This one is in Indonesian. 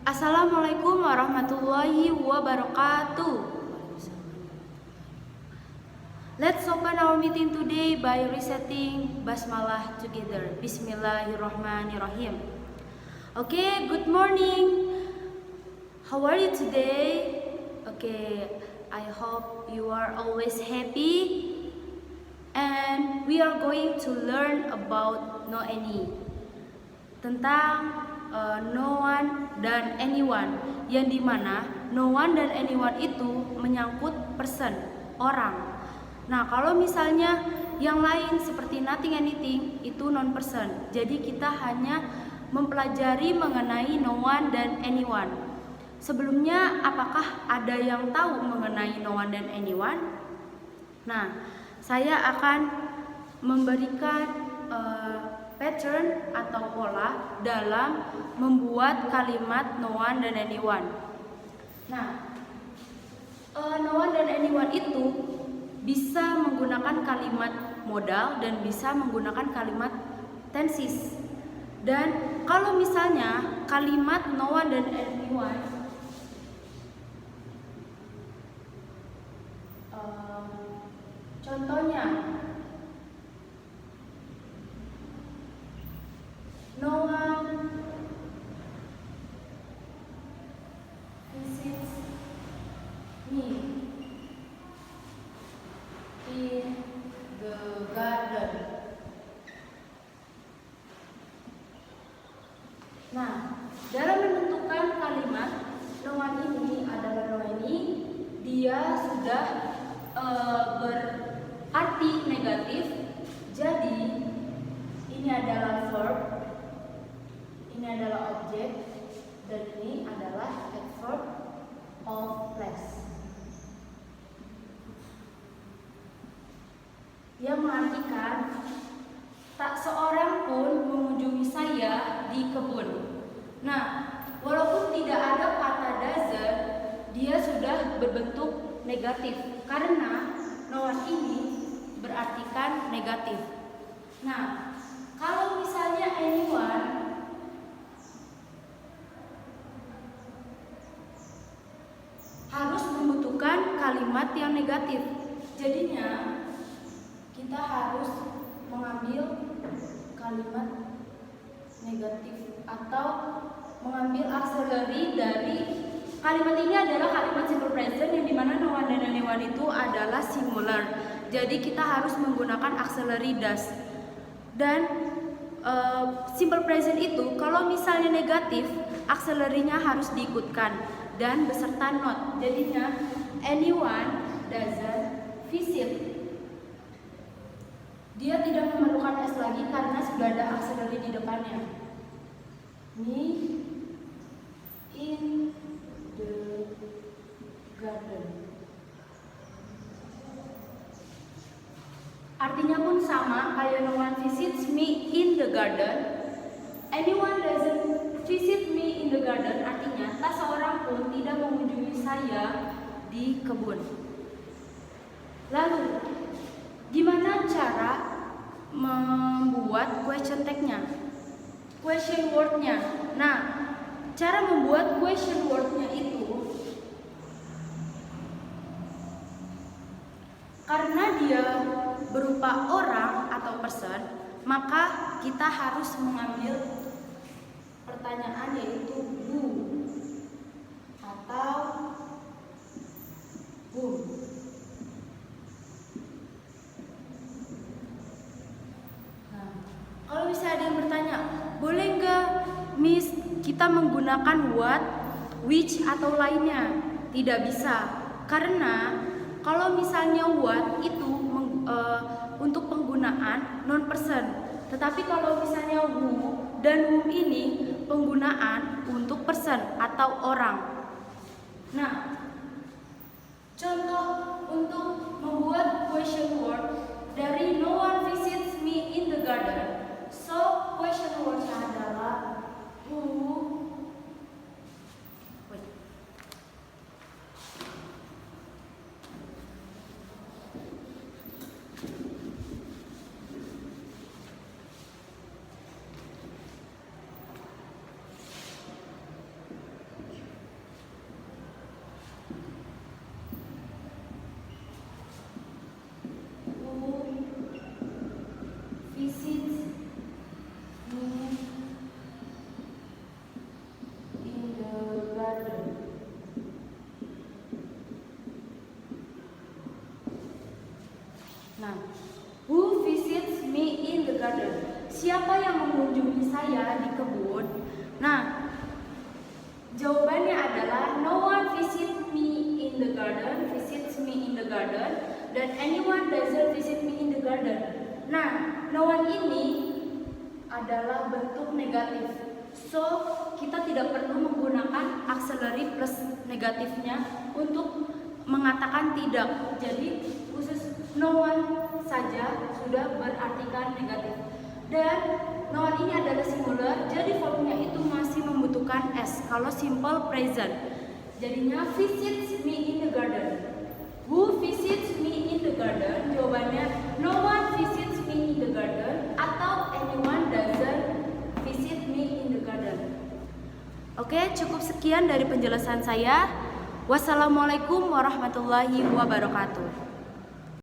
Assalamualaikum warahmatullahi wabarakatuh. Let's open our meeting today by reciting basmalah together. Bismillahirrahmanirrahim. Okay, good morning. How are you today? Okay, I hope you are always happy. And we are going to learn about no any. Tentang no one dan anyone, yang dimana no one dan anyone itu menyangkut person, orang. Nah, kalau misalnya yang lain seperti nothing anything itu non person. Jadi kita hanya mempelajari mengenai no one dan anyone. Sebelumnya, apakah ada yang tahu mengenai no one dan anyone? Nah, saya akan memberikan pattern atau pola dalam membuat kalimat no one dan anyone. Nah, no one dan anyone itu bisa menggunakan kalimat modal dan bisa menggunakan kalimat tenses. Dan kalau misalnya kalimat no one dan anyone contohnya no one visits me in the garden. Nah, dalam menentukan kalimat no one ini adalah no ini, dia sudah berarti negatif. Jadi ini adalah verb, ini adalah objek, dan ini adalah adverb of place, yang mengartikan tak seorang pun mengunjungi saya di kebun. Nah, walaupun tidak ada kata doesn't, dia sudah berbentuk negatif karena no one ini berartikan negatif. Nah, kalau misalnya anyone harus membutuhkan kalimat yang negatif. Jadinya kita harus mengambil kalimat negatif atau mengambil auxiliary dari kalimat ini adalah kalimat simple present yang dimana no one dan anyone itu adalah singular. Jadi kita harus menggunakan auxiliary does. Dan simple present itu kalau misalnya negatif, auxiliary-nya harus diikutkan dan beserta not. Jadinya anyone doesn't visit. Dia tidak memerlukan S lagi karena sudah ada auxiliary di depannya. Me in the garden. Artinya pun sama kayak no one visits me in the garden. Anyone doesn't visit me in the garden artinya tak seorang pun tidak mengunjungi saya di kebun. Lalu, gimana cara membuat question tag-nya? Question word-nya. Nah, cara membuat question word-nya itu karena dia berupa orang atau person, maka kita harus mengambil pertanyaan yaitu who atau whom. Nah, kalau misalnya ada yang bertanya, boleh nggak Miss kita menggunakan what, which atau lainnya? Tidak bisa, karena kalau misalnya what itu untuk penggunaan non person, tetapi kalau misalnya who dan whom ini penggunaan untuk person atau orang. Nah, contoh untuk membuat question word dari no one visits me in the garden. So question word-nya adalah who. saya di kebun. Nah, jawabannya adalah no one visits me in the garden, dan anyone doesn't visit me in the garden. Nah, no one ini adalah bentuk negatif. So, kita tidak perlu menggunakan auxiliary plus negatifnya untuk mengatakan tidak. Jadi, khusus no one saja sudah berartikan negatif. Dan no one ini adalah singular, jadi formnya itu masih membutuhkan S. Kalau simple present, jadinya visits me in the garden. Who visits me in the garden? Jawabannya no one visits me in the garden atau anyone doesn't visit me in the garden. Oke, cukup sekian dari penjelasan saya. Wassalamualaikum warahmatullahi wabarakatuh.